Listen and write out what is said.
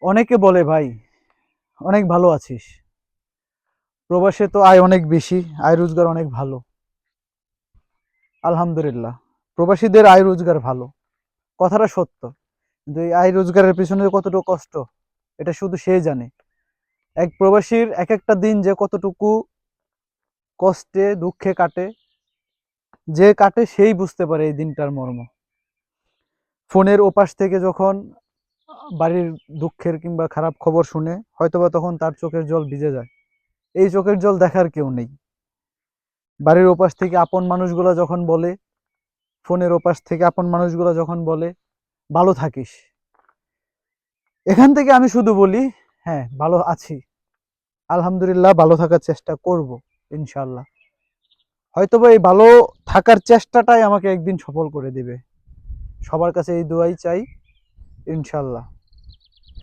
অনেকে বলে ভাই অনেক ভালো আছিস, প্রবাসে তো আয় অনেক বেশি, আয় রোজগার অনেক ভালো। আলহামদুলিল্লাহ, প্রবাসীদের আয় রোজগার ভালো, কথাটা সত্য। কিন্তু এই আয় রোজগারের পিছনে যে কতটুকু কষ্ট, এটা শুধু সেই জানে। এক প্রবাসীর এক একটা দিন যে কতটুকু কষ্টে দুঃখে কাটে, যে কাটে সেই বুঝতে পারে এই দিনটার মর্ম। ফোনের ওপাশ থেকে যখন বাড়ির দুঃখের কিংবা খারাপ খবর শুনে হয়তোবা তখন তার চোখের জল ভিজে যায়। এই চোখের জল দেখার কেউ নেই। বাড়ির ওপাশ থেকে আপন মানুষগুলো যখন বলে, ফোনের ওপাশ থেকে আপন মানুষগুলো যখন বলে ভালো থাকিস, এখান থেকে আমি শুধু বলি হ্যাঁ ভালো আছি, আলহামদুলিল্লাহ, ভালো থাকার চেষ্টা করব ইনশাল্লাহ। হয়তোবা এই ভালো থাকার চেষ্টাটাই আমাকে একদিন সফল করে দিবে। সবার কাছে এই দোয়াই চাই, ইনশাল্লাহ।